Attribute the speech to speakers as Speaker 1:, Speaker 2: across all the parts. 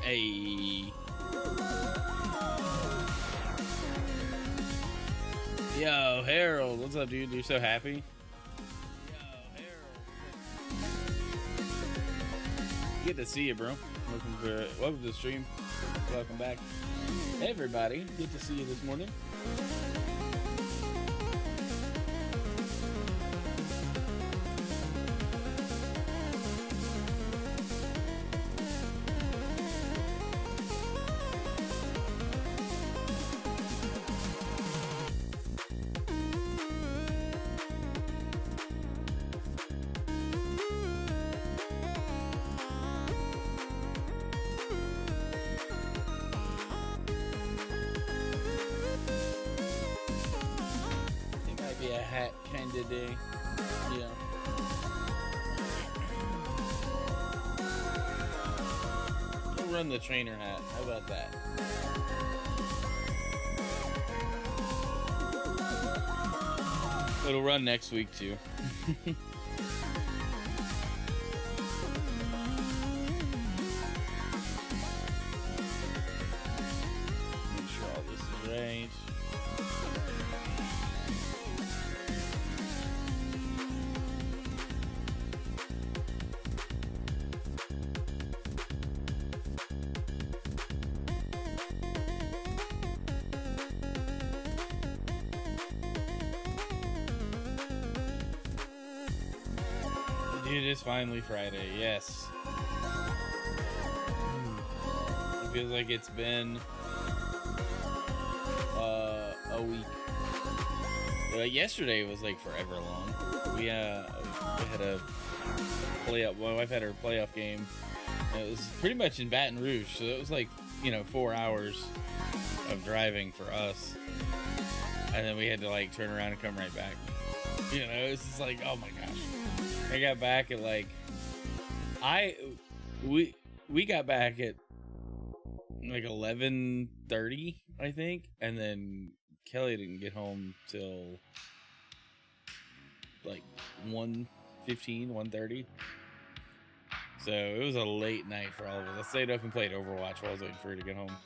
Speaker 1: Hey. Yo, Harold. What's up, dude? You're so happy? Yo, Harold. Good to see you, bro. Welcome to the stream. Welcome back. Hey, everybody. Good to see you this morning. Day. Yeah. We'll run the trainer hat. How about that? It'll run next week too. Make sure all this is right. It is finally Friday, yes. It feels like it's been a week. Yesterday was like forever long. We had a playoff. My wife had her playoff game. It was pretty much in Baton Rouge, so it was like 4 hours of driving for us, and then we had to like turn around and come right back. It's just like, oh my gosh. I got back at we got back at like 11:30, I think, and then Kelly didn't get home till like 1:15, 1:30. So it was a late night for all of us. I stayed up and played Overwatch while I was waiting for her to get home.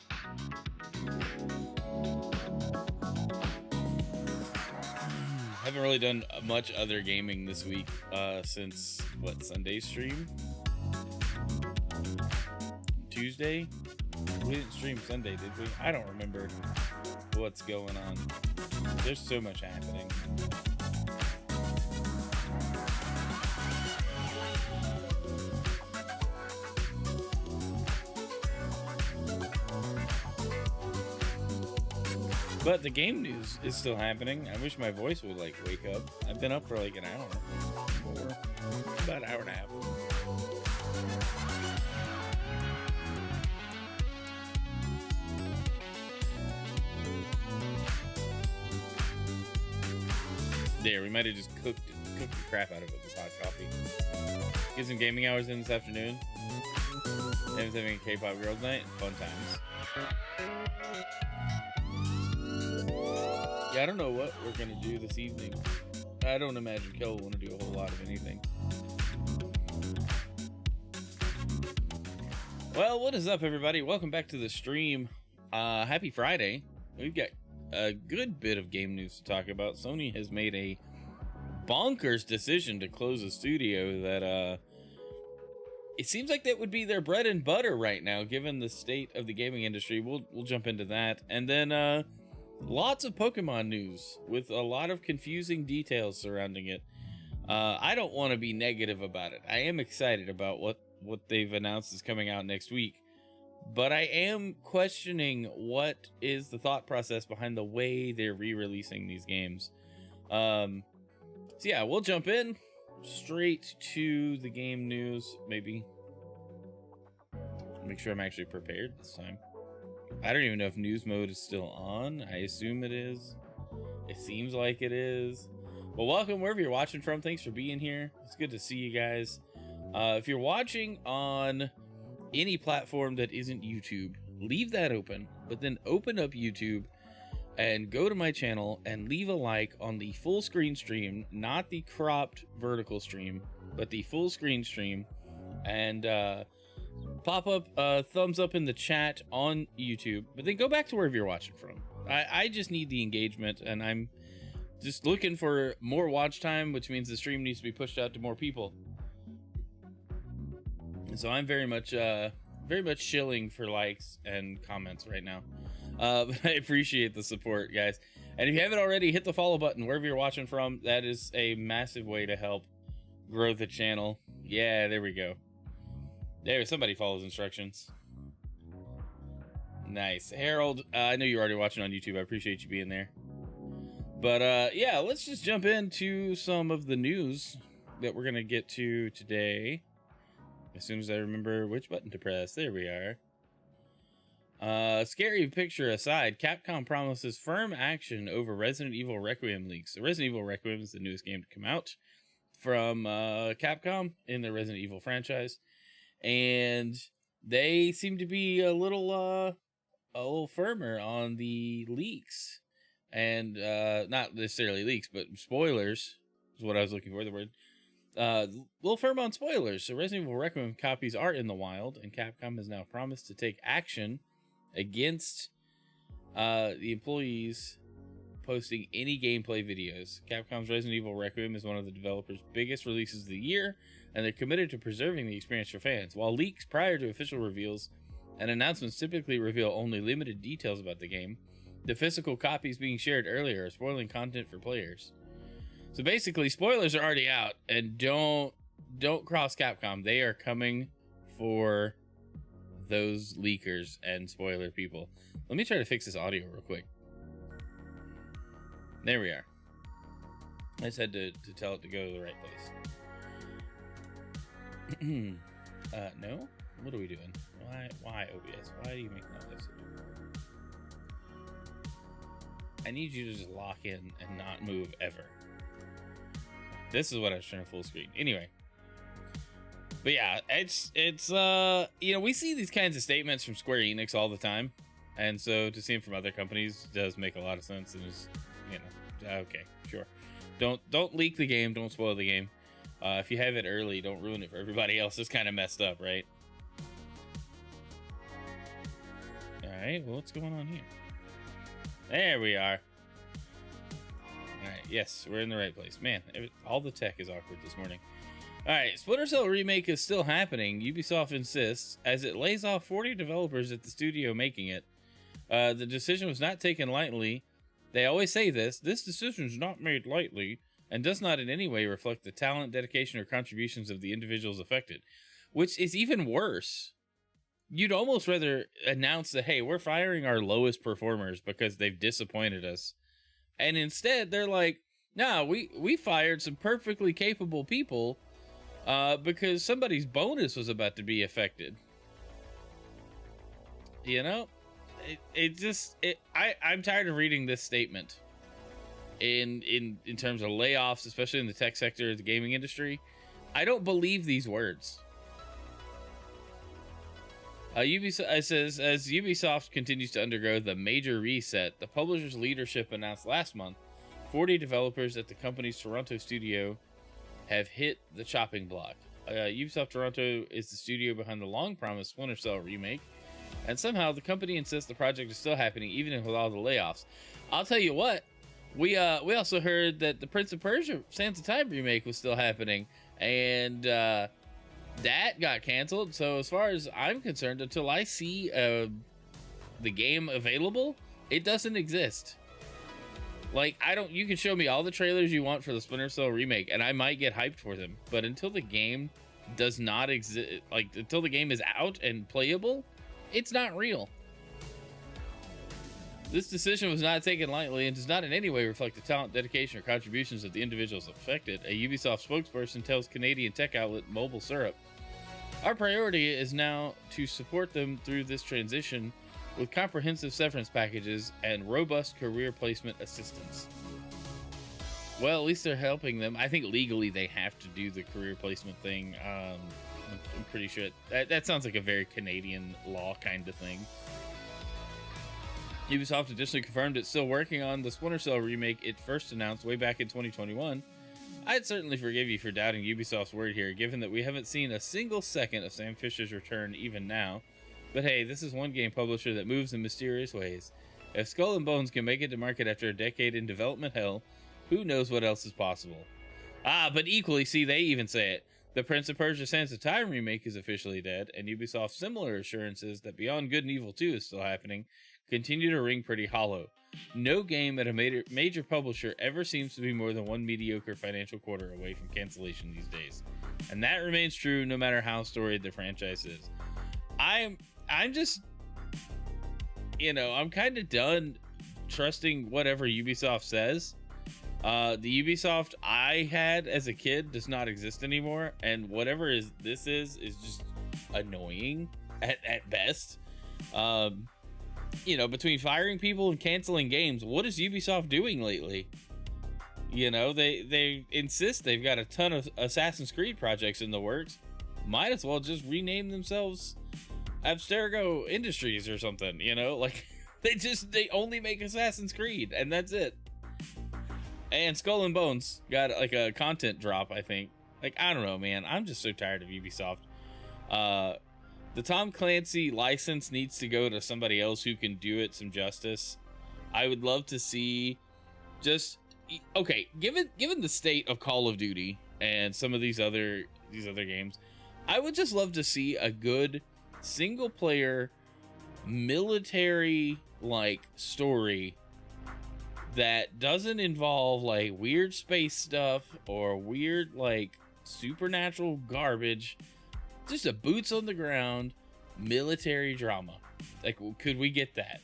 Speaker 1: Haven't really done much other gaming this week since Sunday's stream? Tuesday? We didn't stream Sunday, did we? I don't remember what's going on. There's so much happening. But the game news is still happening. I wish my voice would wake up. I've been up for like an hour more. About an hour and a half. There, we might have just cooked the crap out of it with this hot coffee. Get some gaming hours in this afternoon. Evan's having a K-pop girls night. Fun times. Yeah, I don't know what we're going to do this evening. I don't imagine Kel will want to do a whole lot of anything. Well, what is up, everybody? Welcome back to the stream. Happy Friday. We've got a good bit of game news to talk about. Sony has made a bonkers decision to close a studio that it seems like that would be their bread and butter right now, given the state of the gaming industry. We'll jump into that. And then lots of Pokemon news with a lot of confusing details surrounding it. I don't want to be negative about it. I am excited about what they've announced is coming out next week, but I am questioning what is the thought process behind the way they're re-releasing these games. So yeah, we'll jump in straight to the game news. Maybe make sure I'm actually prepared this time. I don't even know if news mode is still on. I assume it is. It seems like it is. Well, welcome wherever you're watching from. Thanks for being here. It's good to see you guys. If you're watching on any platform that isn't YouTube, leave that open, but then open up YouTube and go to my channel and leave a like on the full screen stream, not the cropped vertical stream, but the full screen stream. And pop up thumbs up in the chat on YouTube, but then go back to wherever you're watching from. I just need the engagement, and I'm just looking for more watch time, which means the stream needs to be pushed out to more people. And so I'm very much shilling for likes and comments right now. But I appreciate the support, guys. And if you haven't already, hit the follow button wherever you're watching from. That is a massive way to help grow the channel. Yeah, there we go. There, somebody follows instructions. Nice. Harold, I know you're already watching on YouTube. I appreciate you being there. But yeah, let's just jump into some of the news that we're going to get to today. As soon as I remember which button to press. There we are. Scary picture aside, Capcom promises firm action over Resident Evil Requiem leaks. So Resident Evil Requiem is the newest game to come out from Capcom in the Resident Evil franchise. And they seem to be a little firmer on the leaks. And not necessarily leaks, but spoilers is what I was looking for, the word. A little firm on spoilers. So Resident Evil Requiem copies are in the wild, and Capcom has now promised to take action against the employees posting any gameplay videos. Capcom's Resident Evil Requiem is one of the developers' biggest releases of the year, and they're committed to preserving the experience for fans. While leaks prior to official reveals and announcements typically reveal only limited details about the game, the physical copies being shared earlier are spoiling content for players. So basically, spoilers are already out, and don't cross Capcom. They are coming for those leakers and spoiler people. Let me try to fix this audio real quick. There we are. I just had to tell it to go to the right place. No? What are we doing? Why OBS? Why do you make noise? I need you to just lock in and not move ever. This is what I was trying to full screen. Anyway. But yeah, it's you know, we see these kinds of statements from Square Enix all the time. And so to see them from other companies does make a lot of sense, and is, you know, okay, sure. Don't leak the game, don't spoil the game. If you have it early, don't ruin it for everybody else. It's kind of messed up, right? Alright, well, what's going on here? There we are. Alright, yes, we're in the right place. Man, all the tech is awkward this morning. Alright, Splinter Cell Remake is still happening, Ubisoft insists, as it lays off 40 developers at the studio making it. The decision was not taken lightly. They always say this decision is not made lightly, and does not in any way reflect the talent, dedication, or contributions of the individuals affected. Which is even worse. You'd almost rather announce that, hey, we're firing our lowest performers because they've disappointed us. And instead, they're like, nah, we fired some perfectly capable people because somebody's bonus was about to be affected. You know? I'm tired of reading this statement in terms of layoffs, especially in the tech sector of the gaming industry. I don't believe these words. Ubisoft says, as Ubisoft continues to undergo the major reset, the publisher's leadership announced last month 40 developers at the company's Toronto studio have hit the chopping block. Ubisoft Toronto is the studio behind the long-promised Splinter Cell remake, and somehow the company insists the project is still happening even with all the layoffs. I'll tell you what, we also heard that the Prince of Persia Sands of Time remake was still happening, and that got canceled. So as far as I'm concerned, until I see the game available, it doesn't exist. Like, you can show me all the trailers you want for the Splinter Cell remake, and I might get hyped for them. But until the game does not exist, like, until the game is out and playable, it's not real. This decision was not taken lightly and does not in any way reflect the talent, dedication, or contributions of the individuals affected. A Ubisoft spokesperson tells Canadian tech outlet Mobile Syrup, "Our priority is now to support them through this transition with comprehensive severance packages and robust career placement assistance." Well, at least they're helping them. I think legally they have to do the career placement thing. I'm pretty sure that sounds like a very Canadian law kind of thing. Ubisoft additionally confirmed it's still working on the Splinter Cell remake it first announced way back in 2021, I'd certainly forgive you for doubting Ubisoft's word here, given that we haven't seen a single second of Sam Fisher's return even now. But hey, this is one game publisher that moves in mysterious ways. If Skull and Bones can make it to market after a decade in development hell, who knows what else is possible? But equally, see, they even say it. The Prince of Persia: Sands of Time remake is officially dead, and Ubisoft's similar assurances that Beyond Good and Evil 2 is still happening continue to ring pretty hollow. No game at a major publisher ever seems to be more than one mediocre financial quarter away from cancellation these days. And that remains true no matter how storied the franchise is. I'm just, I'm kind of done trusting whatever Ubisoft says. The Ubisoft I had as a kid does not exist anymore, and whatever this is just annoying at best. Between firing people and canceling games, what is Ubisoft doing lately? They insist they've got a ton of Assassin's Creed projects in the works. Might as well just rename themselves Abstergo Industries or something, they only make Assassin's Creed and that's it. And Skull and Bones got like a content drop, I think. I don't know, man. I'm just so tired of Ubisoft. The Tom Clancy license needs to go to somebody else who can do it some justice. I would love to see given the state of Call of Duty and some of these other games, I would just love to see a good single player military story that doesn't involve weird space stuff or weird supernatural garbage. Just a boots on the ground military drama. Could we get that?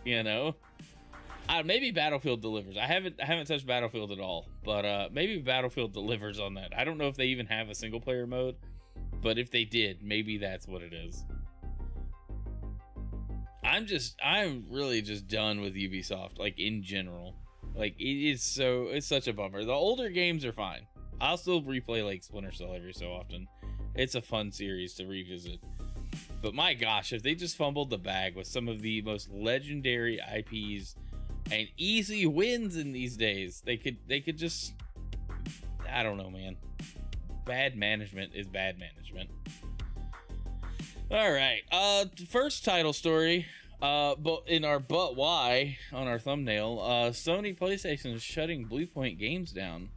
Speaker 1: Maybe Battlefield delivers. I haven't touched Battlefield at all, but maybe Battlefield delivers on that. I don't know if they even have a single player mode, but if they did, maybe that's what it is. I'm really just done with Ubisoft, in general. It's such a bummer. The older games are fine. I'll still replay Splinter Cell every so often. It's a fun series to revisit. But my gosh, if they just fumbled the bag with some of the most legendary IPs and easy wins in these days, they could just, I don't know, man. Bad management is bad management. All right, first title story, but in our "but why" on our thumbnail, Sony PlayStation is shutting BluePoint games down.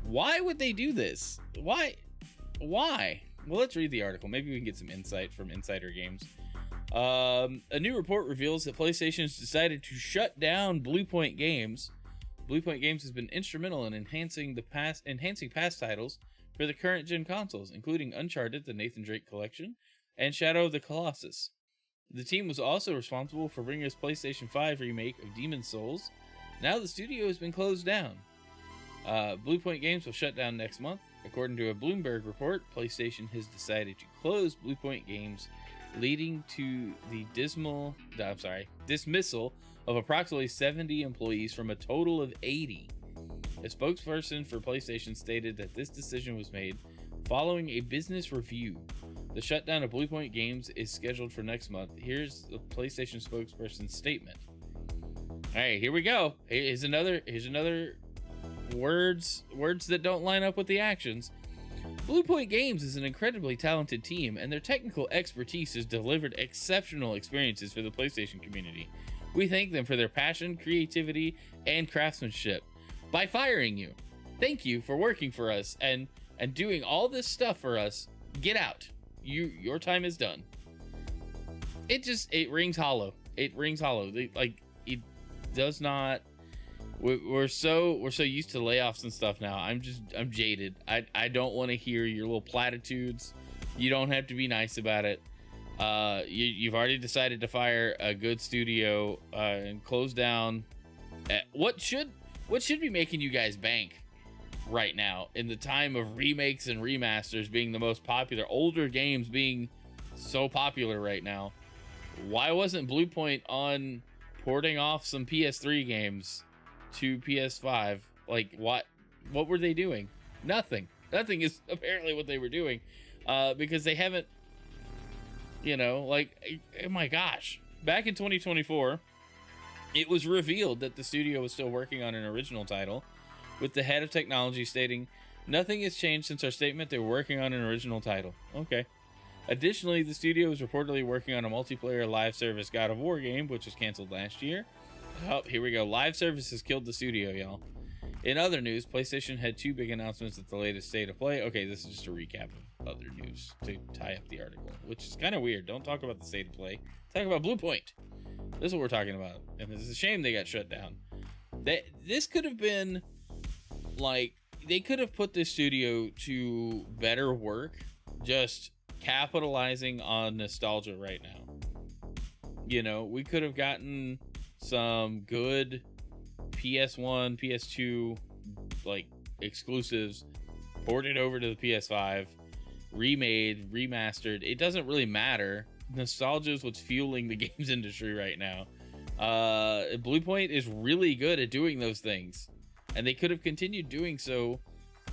Speaker 1: Why would they do this? Why? Well, let's read the article. Maybe we can get some insight from Insider Games. A new report reveals that PlayStation has decided to shut down BluePoint games. BluePoint Games has been instrumental in enhancing past titles for the current gen consoles, including Uncharted: The Nathan Drake Collection and Shadow of the Colossus. The team was also responsible for bringing us PlayStation 5 remake of Demon's Souls. Now the studio has been closed down. BluePoint Games will shut down next month. According to a Bloomberg report, PlayStation has decided to close BluePoint Games, leading to the dismissal of approximately 70 employees from a total of 80. A spokesperson for PlayStation stated that this decision was made following a business review. The shutdown of BluePoint Games is scheduled for next month. Here's the PlayStation spokesperson's statement. All right, here we go. Here's another words that don't line up with the actions. BluePoint Games is an incredibly talented team, and their technical expertise has delivered exceptional experiences for the PlayStation community. We thank them for their passion, creativity, and craftsmanship. By firing you, thank you for working for us and doing all this stuff for us. Get out. Your time is done. It rings hollow. It rings hollow. It does not. We're so used to layoffs and stuff now. I'm jaded. I don't want to hear your little platitudes. You don't have to be nice about it. You've already decided to fire a good studio and close down. What should be making you guys bank right now in the time of remakes and remasters being the most popular, older games being so popular right now? Why wasn't BluePoint on porting off some PS3 games to PS5? What were they doing? Nothing is apparently what they were doing, because they haven't, oh my gosh, back in 2024 it was revealed that the studio was still working on an original title, with the head of technology stating, "Nothing has changed since our statement. They were working on an original title." Okay. Additionally, the studio is reportedly working on a multiplayer live service God of War game, which was canceled last year. Oh, here we go. Live service has killed the studio, y'all. In other news, PlayStation had 2 big announcements at the latest State of Play. Okay, this is just a recap of other news to tie up the article, which is kind of weird. Don't talk about the State of Play. Talk about BluePoint. This is what we're talking about. And it's a shame they got shut down. This could have been, like, they could have put this studio to better work, just capitalizing on nostalgia right now. You know, we could have gotten some good PS1, PS2 like exclusives ported over to the PS5, remade, remastered. It doesn't really matter. Nostalgia is what's fueling the games industry right now. BluePoint is really good at doing those things, and they could have continued doing so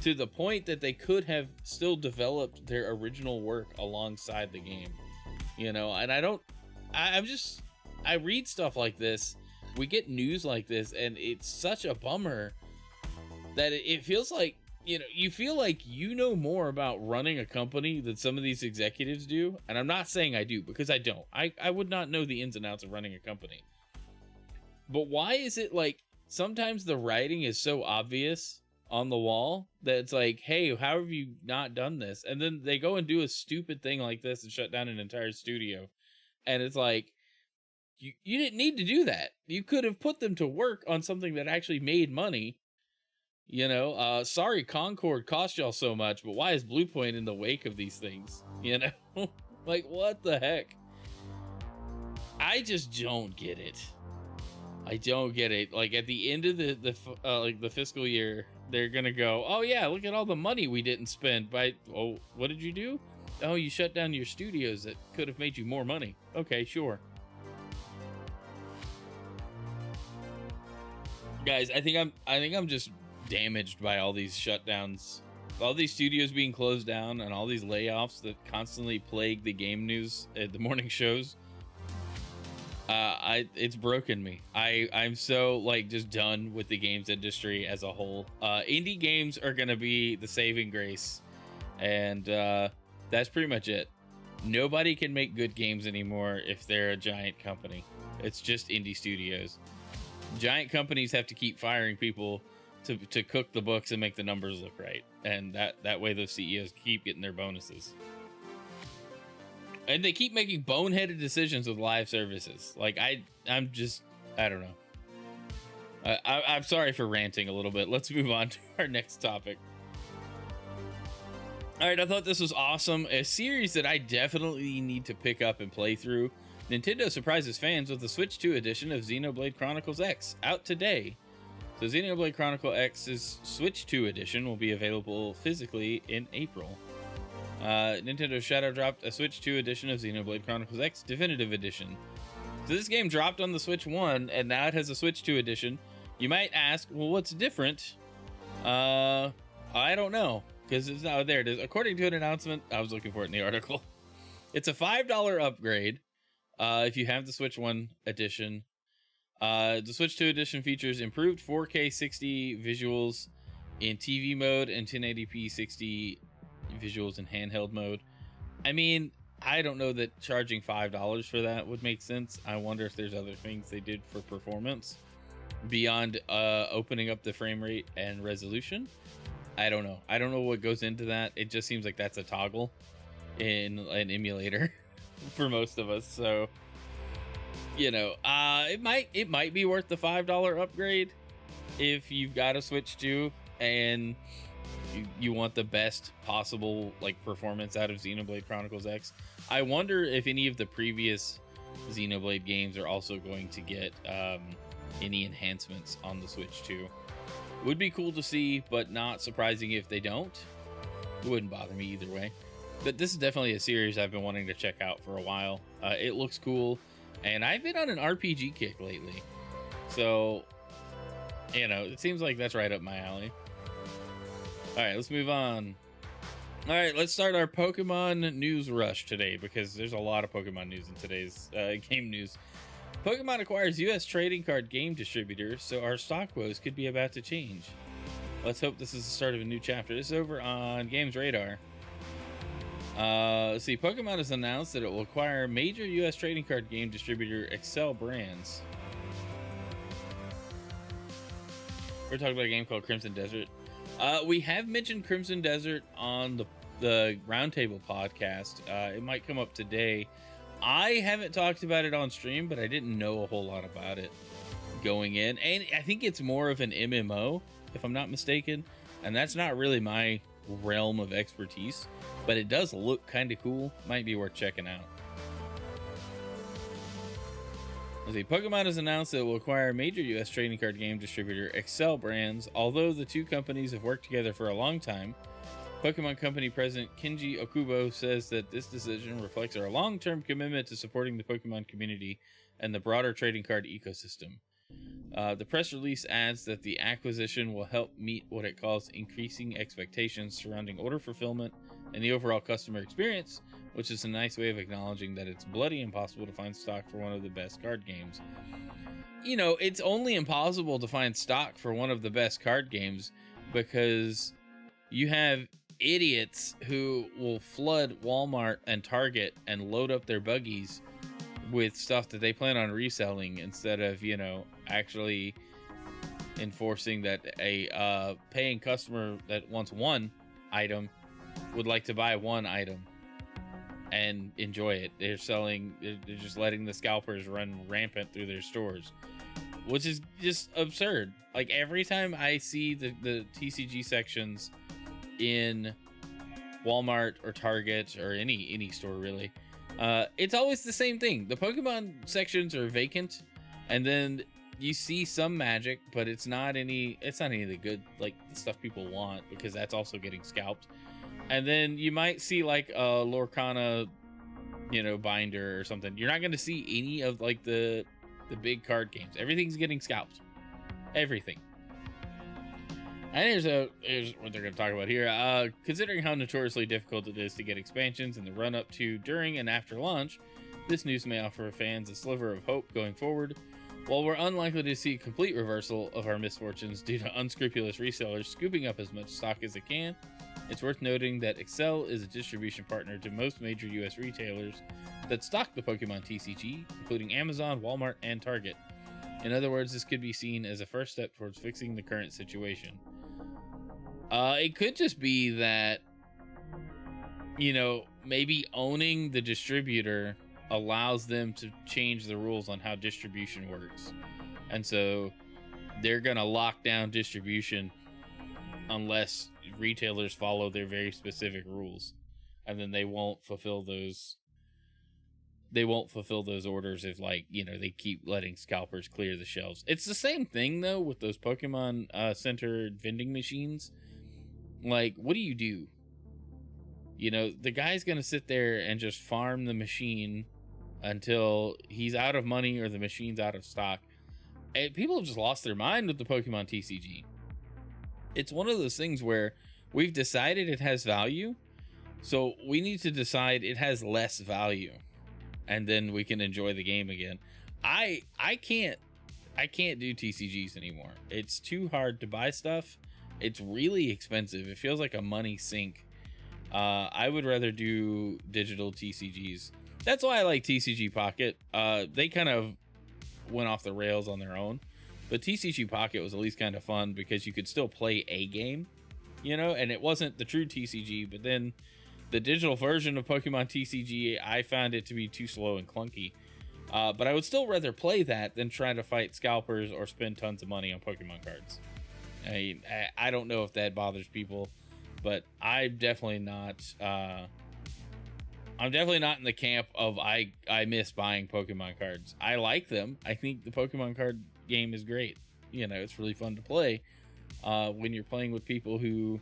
Speaker 1: to the point that they could have still developed their original work alongside the game, you know. And I read stuff like this, we get news like this, and it's such a bummer that it feels like, you know, you feel like you know more about running a company than some of these executives do. And I'm not saying I do, because I don't. I would not know the ins and outs of running a company. But why is it like sometimes the writing is so obvious on the wall that it's like, hey, how have you not done this? And then they go and do a stupid thing like this and shut down an entire studio. And it's like, you didn't need to do that. You could have put them to work on something that actually made money. You know, sorry, Concord cost y'all so much, but why is BluePoint in the wake of these things? You know, like, what the heck? I just don't get it. I don't get it. Like, at the end of the fiscal year, they're gonna go, oh yeah, look at all the money we didn't spend by, oh, what did you do? Oh, you shut down your studios that could have made you more money. Okay, sure. Guys, I think I'm just damaged by all these shutdowns, all these studios being closed down, and all these layoffs that constantly plague the game news at the morning shows. It's broken me. I'm so, like, just done with the games industry as a whole. Indie games are gonna be the saving grace, and that's pretty much it. Nobody can make good games anymore if they're a giant company. It's just indie studios. Giant companies have to keep firing people to cook the books and make the numbers look right, and that way those CEOs keep getting their bonuses. And they keep making boneheaded decisions with live services. Like, I don't know. I'm sorry for ranting a little bit. Let's move on to our next topic. All right, I thought this was awesome. A series that I definitely need to pick up and play through. Nintendo surprises fans with the Switch 2 edition of Xenoblade Chronicles X, out today. So Xenoblade Chronicle X's Switch 2 edition will be available physically in April. Nintendo Shadow dropped a Switch 2 edition of Xenoblade Chronicles X Definitive Edition. So this game dropped on the Switch 1, and now it has a Switch 2 edition. You might ask, well, what's different? I don't know, because it's not there. It is. According to an announcement, I was looking for it in the article. It's a $5 upgrade. If you have the Switch 1 edition. The Switch 2 edition features improved 4K 60 visuals in TV mode and 1080p 60 visuals in handheld mode. I mean, I don't know that charging $5 for that would make sense. I wonder if there's other things they did for performance beyond opening up the frame rate and resolution. I don't know. I don't know what goes into that. It just seems like that's a toggle in an emulator for most of us. So, you know, it might be worth the $5 upgrade if you've got a Switch 2 and you want the best possible, like, performance out of Xenoblade Chronicles X. I wonder if any of the previous Xenoblade games are also going to get any enhancements on the Switch 2. Would be cool to see, but not surprising if they don't. It wouldn't bother me either way. But this is definitely a series I've been wanting to check out for a while. It looks cool, and I've been on an RPG kick lately. So, you know, it seems like that's right up my alley. All right, let's move on. All right, let's start our Pokemon news rush today, because there's a lot of Pokemon news in today's game news. Pokemon acquires U.S. trading card game distributor, so our stock woes could be about to change. Let's hope this is the start of a new chapter. This is over on Games Radar. Let's see. Pokemon has announced that it will acquire major U.S. trading card game distributor Excel Brands. We're talking about a game called Crimson Desert. We have mentioned Crimson Desert on the Roundtable podcast. It might come up today. I haven't talked about it on stream, but I didn't know a whole lot about it going in. And I think it's more of an MMO, if I'm not mistaken. And that's not really my realm of expertise, but it does look kind of cool. Might be worth checking out. Let's see. Pokemon has announced that it will acquire major U.S. trading card game distributor Excel Brands. Although the two companies have worked together for a long time, Pokemon Company President Kenji Okubo says that this decision reflects our long-term commitment to supporting the Pokemon community and the broader trading card ecosystem. The press release adds that the acquisition will help meet what it calls increasing expectations surrounding order fulfillment and the overall customer experience, which is a nice way of acknowledging that it's bloody impossible to find stock for one of the best card games. You know, it's only impossible to find stock for one of the best card games because you have idiots who will flood Walmart and Target and load up their buggies with stuff that they plan on reselling instead of, you know, actually enforcing that a paying customer that wants one item would like to buy one item and enjoy it. They're just letting the scalpers run rampant through their stores, which is just absurd. Like every time I see the TCG sections in Walmart or Target or any store really, it's always the same thing. The Pokemon sections are vacant, and then you see some magic, but it's not any of the good, like, stuff people want, because that's also getting scalped. And then you might see like a Lorcana, you know, binder or something. You're not going to see any of like the big card games. Everything's getting scalped. Everything. And here's what they're going to talk about here. Considering how notoriously difficult it is to get expansions in the run-up to, during, and after launch, this news may offer fans a sliver of hope going forward. While we're unlikely to see a complete reversal of our misfortunes due to unscrupulous resellers scooping up as much stock as they can, it's worth noting that Excel is a distribution partner to most major U.S. retailers that stock the Pokemon TCG, including Amazon, Walmart, and Target. In other words, this could be seen as a first step towards fixing the current situation. It could just be that, you know, maybe owning the distributor allows them to change the rules on how distribution works. And so they're going to lock down distribution unless retailers follow their very specific rules. And then they won't fulfill those orders if, like, you know, they keep letting scalpers clear the shelves. It's the same thing though with those Pokemon Center vending machines. Like, what do? You know, the guy's gonna sit there and just farm the machine until he's out of money or the machine's out of stock. And people have just lost their mind with the Pokemon TCG. It's one of those things where we've decided it has value, so we need to decide it has less value, and then we can enjoy the game again. I can't do TCGs anymore. It's too hard to buy stuff. It's really expensive. It feels like a money sink. I would rather do digital TCGs. That's why I like TCG Pocket. They kind of went off the rails on their own, but TCG Pocket was at least kind of fun because you could still play a game, you know, and it wasn't the true TCG. But then the digital version of Pokemon TCG, I found it to be too slow and clunky. But I would still rather play that than try to fight scalpers or spend tons of money on Pokemon cards. I mean, I don't know if that bothers people, but I'm definitely not. I'm definitely not in the camp of I miss buying Pokemon cards. I like them. I think the Pokemon card game is great. You know, it's really fun to play when you're playing with people who,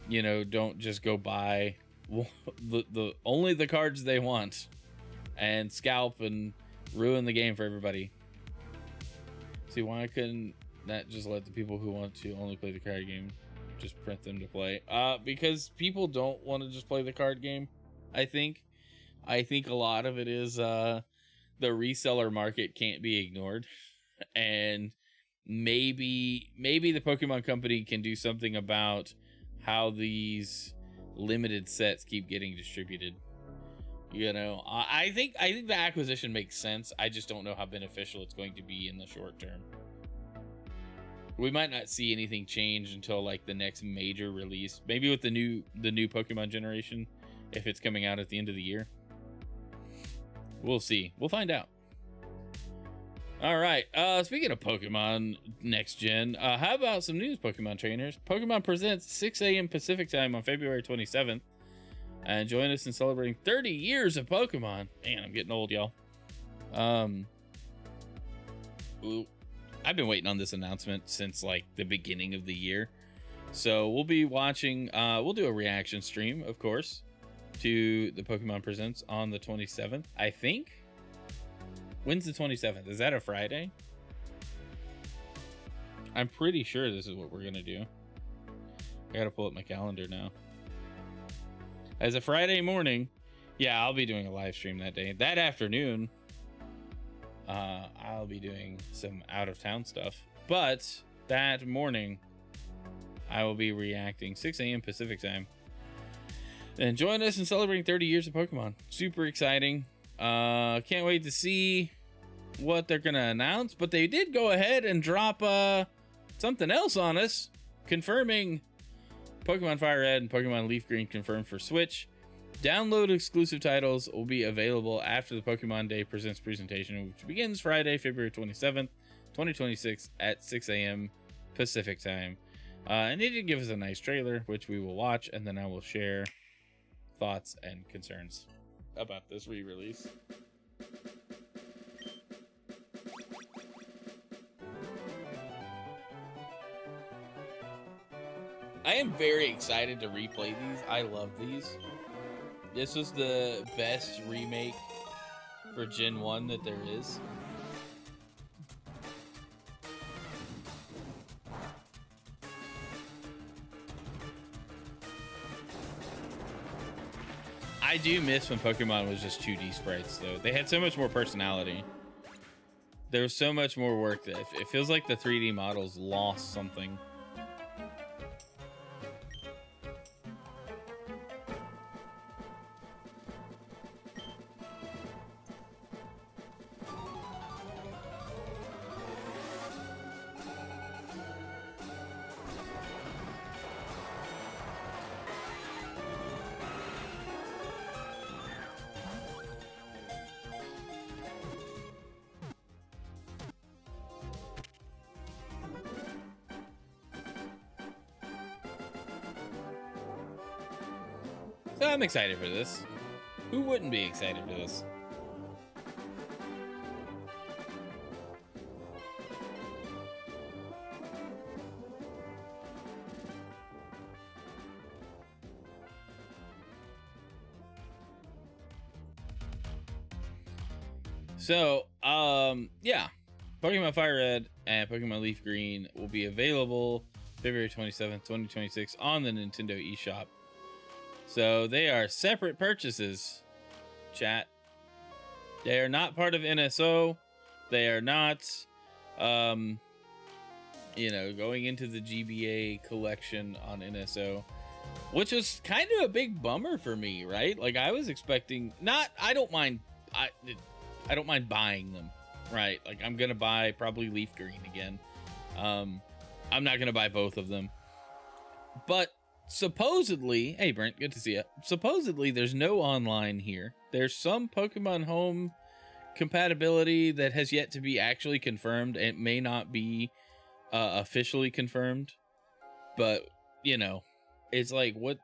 Speaker 1: you know, don't just go buy the only the cards they want and scalp and ruin the game for everybody. See, why couldn't that just let the people who want to only play the card game just print them to play? Because people don't want to just play the card game. I think a lot of it is the reseller market can't be ignored, and maybe the Pokemon Company can do something about how these limited sets keep getting distributed. You know, I think the acquisition makes sense. I just don't know how beneficial it's going to be in the short term. We might not see anything change until like the next major release, maybe with the new Pokemon generation, if it's coming out at the end of the year. We'll see. We'll find out. All right. Speaking of Pokemon next gen, how about some news, Pokemon trainers? Pokemon presents 6 a.m. Pacific time on February 27th. And join us in celebrating 30 years of Pokemon. Man, I'm getting old, y'all. I've been waiting on this announcement since like the beginning of the year. So we'll be watching, we'll do a reaction stream, of course, to the Pokemon Presents on the 27th, I think. When's the 27th? Is that a Friday? I'm pretty sure this is what we're gonna do. I gotta pull up my calendar now. As a Friday morning, yeah, I'll be doing a live stream that day. That afternoon, I'll be doing some out of town stuff. But that morning, I will be reacting 6 a.m. Pacific time. And join us in celebrating 30 years of Pokemon. Super exciting. Can't wait to see what they're gonna announce. But they did go ahead and drop something else on us, confirming Pokemon FireRed and Pokemon LeafGreen confirmed for Switch. Download exclusive titles will be available after the Pokemon Day Presents presentation, which begins Friday, February 27th, 2026 at 6 a.m. Pacific time. And they did give us a nice trailer, which we will watch, and then I will share thoughts and concerns about this re-release. I am very excited to replay these. I love these. This was the best remake for Gen 1 that there is. I do miss when Pokemon was just 2D sprites, though. They had so much more personality. There was so much more work that it feels like the 3D models lost something. So I'm excited for this. Who wouldn't be excited for this? So, yeah. Pokemon FireRed and Pokemon LeafGreen will be available February 27th, 2026 on the Nintendo eShop. So they are separate purchases, chat. They are not part of NSO. They are not, going into the GBA collection on NSO, which was kind of a big bummer for me, right? Like I was expecting, I don't mind buying them, right? Like I'm going to buy probably LeafGreen again. I'm not going to buy both of them, but supposedly, hey Brent, good to see you. Supposedly there's no online here. There's some Pokemon Home compatibility that has yet to be actually confirmed. It may not be officially confirmed, but it's like, what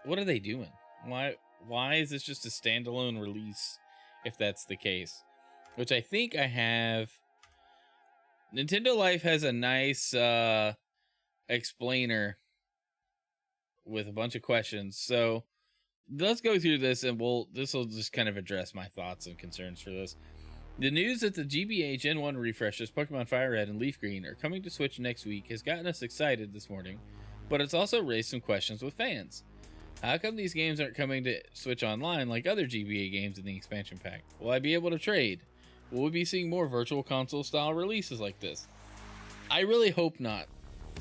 Speaker 1: are they doing? Why is this just a standalone release if that's the case? Which I think I have. Nintendo Life has a nice explainer with a bunch of questions. So let's go through this and this will just kind of address my thoughts and concerns for this. The news that the GBA Gen 1 refreshes Pokemon FireRed and LeafGreen are coming to Switch next week has gotten us excited this morning, but it's also raised some questions with fans. How come these games aren't coming to Switch Online like other GBA games in the expansion pack? Will I be able to trade? Will we be seeing more virtual console style releases like this? I really hope not,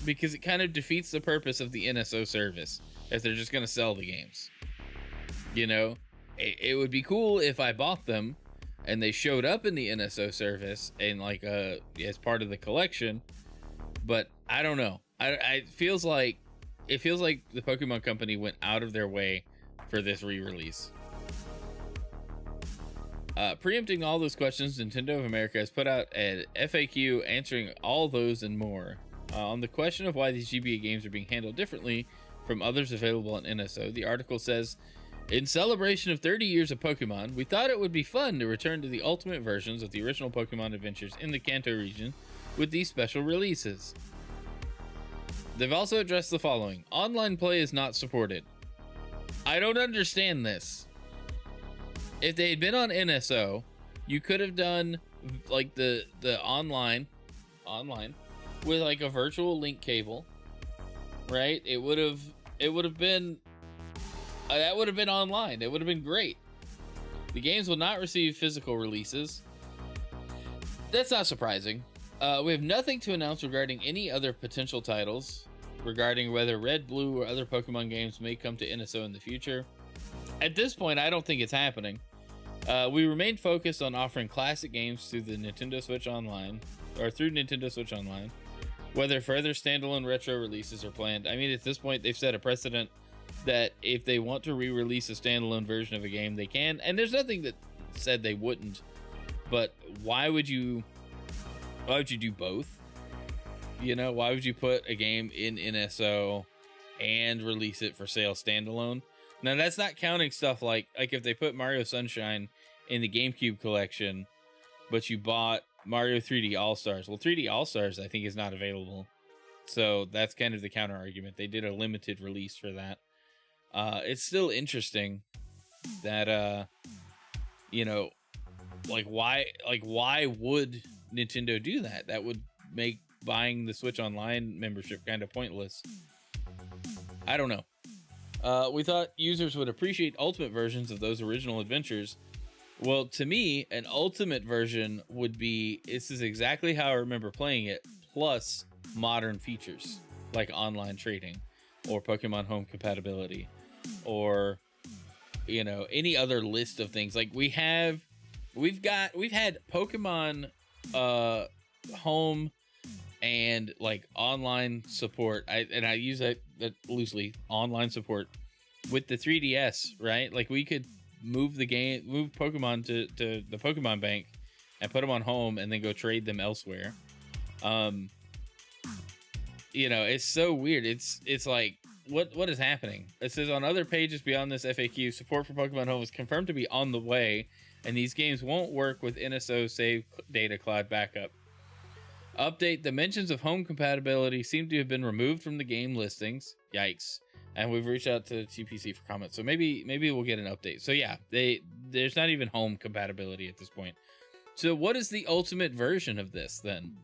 Speaker 1: because it kind of defeats the purpose of the NSO service if they're just going to sell the games. You know, it would be cool if I bought them and they showed up in the NSO service and like as part of the collection, but I don't know. It feels like the Pokemon Company went out of their way for this re-release. Preempting all those questions, Nintendo of America has put out an FAQ answering all those and more. On the question of why these GBA games are being handled differently from others available on NSO, the article says, in celebration of 30 years of Pokemon, we thought it would be fun to return to the ultimate versions of the original Pokemon adventures in the Kanto region with these special releases. They've also addressed the following. Online play is not supported. I don't understand this. If they had been on NSO, you could have done like the online with like a virtual link cable, right? It would have been that would have been online. It would have been great. The games will not receive physical releases. That's not surprising. We have nothing to announce regarding any other potential titles, regarding whether Red, Blue, or other Pokemon games may come to NSO in the future. At this point, I don't think it's happening. We remain focused on offering classic games through the Nintendo Switch Online, or through Nintendo Switch Online. Whether further standalone retro releases are planned. I mean, at this point, they've set a precedent that if they want to re-release a standalone version of a game, they can. And there's nothing that said they wouldn't. But why would you do both? You know, why would you put a game in NSO and release it for sale standalone? Now, that's not counting stuff like if they put Mario Sunshine in the GameCube collection, but you bought Mario 3D All-Stars. Well, 3D All-Stars, I think, is not available. So that's kind of the counter argument. They did a limited release for that. It's still interesting that, you know, why would Nintendo do that? That would make buying the Switch Online membership kind of pointless. I don't know. We thought users would appreciate ultimate versions of those original adventures. Well, to me, an ultimate version would be, this is exactly how I remember playing it, plus modern features like online trading or Pokemon home compatibility or, you know, any other list of things. Like we've had Pokemon home and like online support. I use that loosely, online support with the 3DS, right? Like we could move Pokemon to the Pokemon Bank and put them on home and then go trade them elsewhere. You know, it's so weird. It's like, what is happening? It says on other pages beyond this FAQ, support for Pokemon Home is confirmed to be on the way, and these games won't work with NSO save data cloud backup. Update: the mentions of home compatibility seem to have been removed from the game listings. Yikes. And we've reached out to TPC for comments, so maybe we'll get an update. So yeah, there's not even home compatibility at this point. So what is the ultimate version of this then?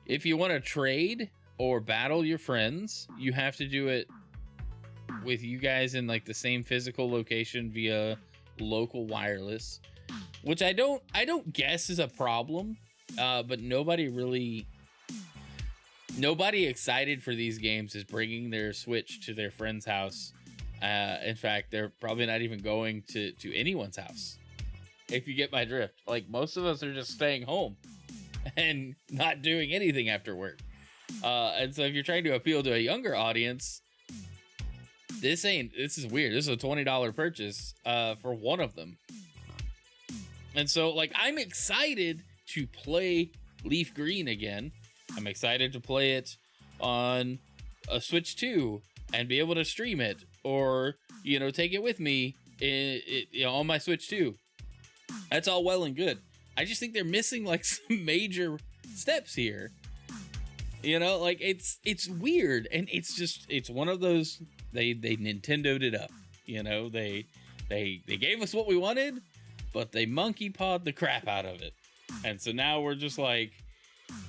Speaker 1: If you want to trade or battle your friends, you have to do it with you guys in like the same physical location via local wireless, which I don't guess is a problem. But nobody excited for these games is bringing their Switch to their friend's house. In fact, they're probably not even going to anyone's house. If you get my drift, like most of us are just staying home and not doing anything after work. And so if you're trying to appeal to a younger audience, this is weird. This is a $20 purchase for one of them. And so like, I'm excited to play Leaf Green again. I'm excited to play it on a Switch 2 and be able to stream it, or, you know, take it with me on my Switch 2. That's all well and good. I just think they're missing like some major steps here. You know, like it's weird, and it's one of those, they Nintendo'd it up. You know, they gave us what we wanted, but they monkey pawed the crap out of it. And so now we're just like,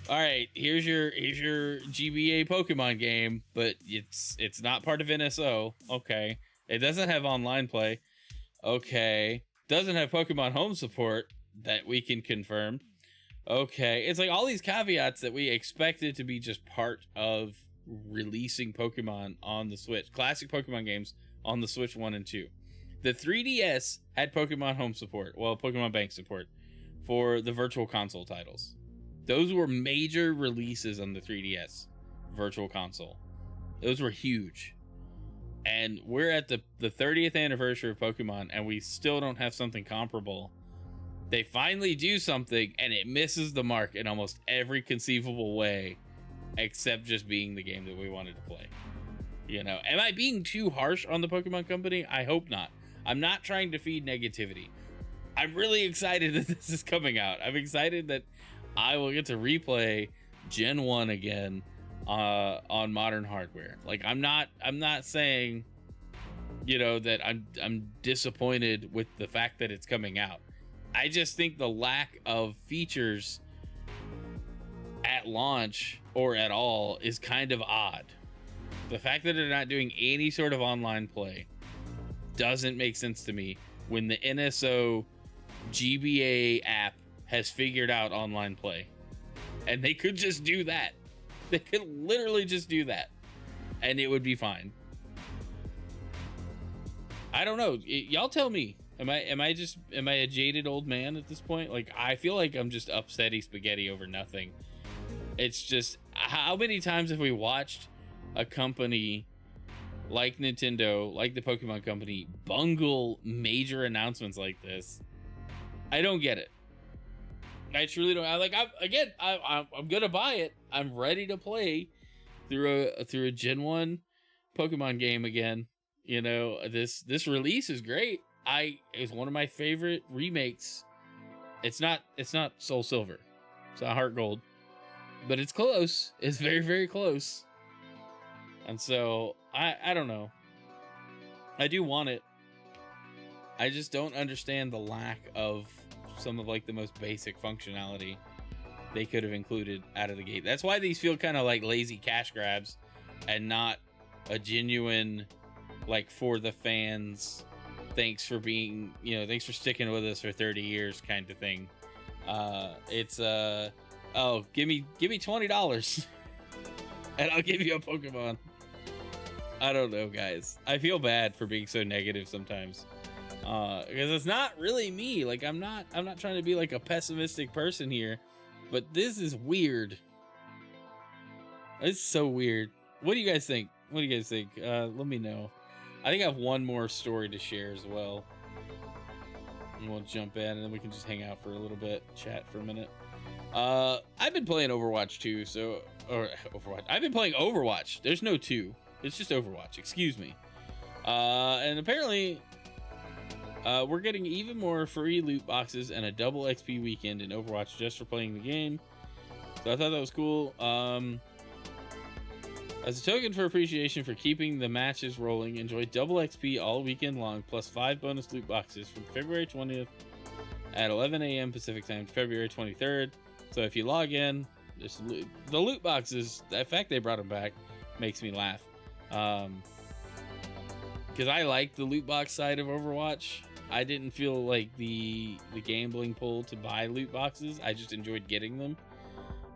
Speaker 1: all right, here's your GBA Pokemon game, but it's not part of NSO. Okay. It doesn't have online play. Okay. Doesn't have Pokemon home support that we can confirm. Okay, it's like all these caveats that we expected to be just part of releasing Pokemon on the Switch, classic Pokemon games on the Switch 1 and 2. The 3DS had Pokemon Home support, well, Pokemon Bank support for the Virtual Console titles. Those were major releases on the 3DS Virtual Console. Those were huge. And we're at the 30th anniversary of Pokemon, and we still don't have something comparable. They finally do something, and it misses the mark in almost every conceivable way, except just being the game that we wanted to play. You know, am I being too harsh on the Pokemon Company? I hope not. I'm not trying to feed negativity. I'm really excited that this is coming out. I'm excited that I will get to replay Gen 1 again on modern hardware. Like, I'm not saying, you know, that I'm disappointed with the fact that it's coming out. I just think the lack of features at launch or at all is kind of odd. The fact that they're not doing any sort of online play doesn't make sense to me when the NSO GBA app has figured out online play. And they could just do that. They could literally just do that, and it would be fine. I don't know. Y'all tell me. Am I a jaded old man at this point? Like, I feel like I'm just upsetty spaghetti over nothing. It's just, how many times have we watched a company like Nintendo, like the Pokemon Company, bungle major announcements like this? I don't get it. I truly don't. I'm gonna buy it. I'm ready to play through a Gen 1 Pokemon game again. You know, this release is great. It's one of my favorite remakes. It's not Soul Silver. It's not Heart Gold. But it's close. It's very, very close. And so I don't know. I do want it. I just don't understand the lack of some of like the most basic functionality they could have included out of the gate. That's why these feel kind of like lazy cash grabs and not a genuine, like, for the fans, thanks for being, you know, thanks for sticking with us for 30 years kind of thing. It's oh, give me $20 and I'll give you a Pokemon. I don't know, guys. I feel bad for being so negative sometimes. Because it's not really me. Like, I'm not trying to be like a pessimistic person here, but this is weird. It's so weird. What do you guys think? Let me know. I think I have one more story to share as well, and we'll jump in, and then we can just hang out for a little bit, chat for a minute. I've been playing Overwatch 2, I've been playing Overwatch. There's no 2. It's just Overwatch. Excuse me. And apparently, we're getting even more free loot boxes and a double XP weekend in Overwatch just for playing the game. So I thought that was cool. As a token for appreciation for keeping the matches rolling, enjoy double XP all weekend long, plus 5 bonus loot boxes from February 20th at 11 a.m. Pacific time to February 23rd. So if you log in, the loot boxes, the fact they brought them back makes me laugh. Because I like the loot box side of Overwatch. I didn't feel like the gambling pull to buy loot boxes. I just enjoyed getting them.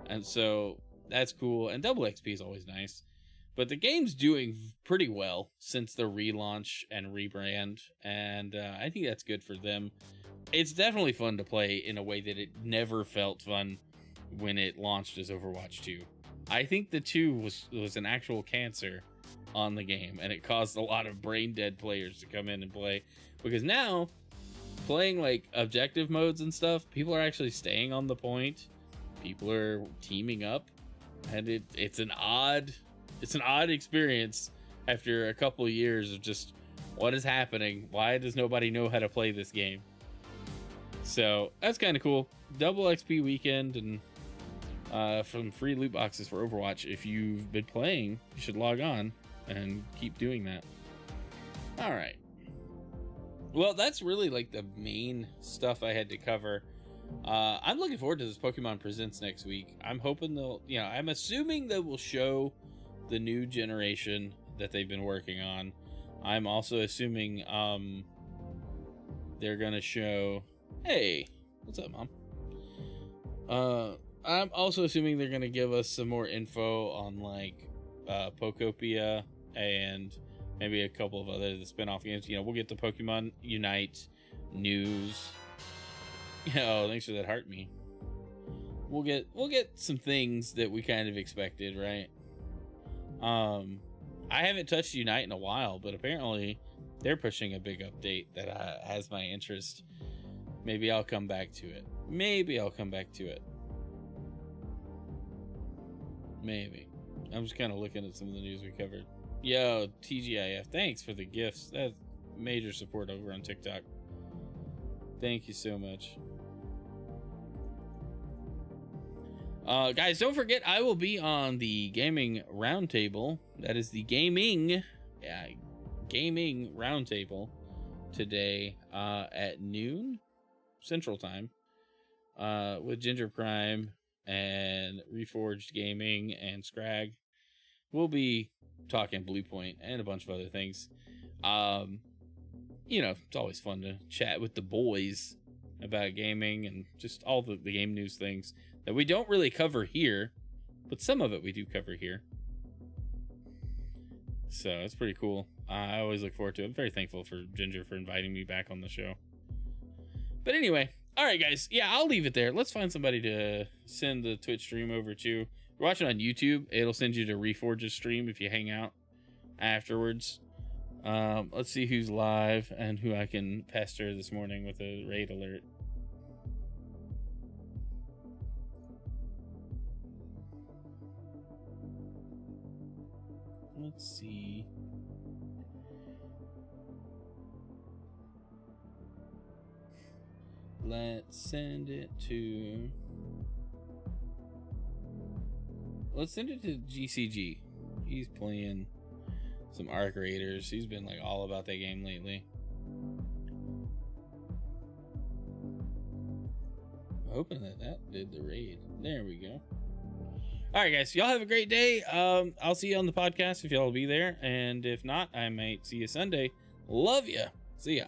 Speaker 1: And so that's cool. And double XP is always nice. But the game's doing pretty well since the relaunch and rebrand. And I think that's good for them. It's definitely fun to play in a way that it never felt fun when it launched as Overwatch 2. I think the 2 was an actual cancer on the game, and it caused a lot of brain dead players to come in and play, because now playing like objective modes and stuff, people are actually staying on the point, people are teaming up, and it's an odd experience after a couple of years of just, what is happening? Why does nobody know how to play this game? So that's kind of cool. Double XP weekend and from free loot boxes for Overwatch. If you've been playing, you should log on and keep doing that. All right. Well, that's really like the main stuff I had to cover. I'm looking forward to this Pokemon Presents next week. I'm hoping I'm assuming they will show the new generation that they've been working on. I'm also assuming they're gonna show, hey, what's up, Mom? I'm also assuming they're gonna give us some more info on like Pokopia and maybe a couple of other spin-off games. You know, we'll get the Pokemon Unite news. Oh, thanks for that heart me. We'll get some things that we kind of expected, right? I haven't touched Unite in a while, but apparently they're pushing a big update that has my interest. Maybe I'll come back to it. Maybe. I'm just kind of looking at some of the news we covered. Yo, TGIF, thanks for the gifts. That's major support over on TikTok. Thank you so much. Guys, don't forget, I will be on the gaming roundtable. That is the gaming roundtable today at noon Central Time with Ginger Prime and Reforged Gaming and Scrag. We'll be talking BluePoint and a bunch of other things. You know, it's always fun to chat with the boys about gaming and just all the game news things that we don't really cover here, but some of it we do cover here. So it's pretty cool. I always look forward to it. I'm very thankful for Ginger for inviting me back on the show. But anyway, all right, guys. Yeah, I'll leave it there. Let's find somebody to send the Twitch stream over to. If you're watching on YouTube, it'll send you to Reforge's stream if you hang out afterwards. Let's see who's live and who I can pester this morning with a raid alert. Let's see. Let's send it to GCG. He's playing some Arc Raiders. He's been like all about that game lately. I'm hoping that did the raid. There we go. All right, guys. Y'all have a great day. I'll see you on the podcast if y'all will be there. And if not, I might see you Sunday. Love ya. See ya.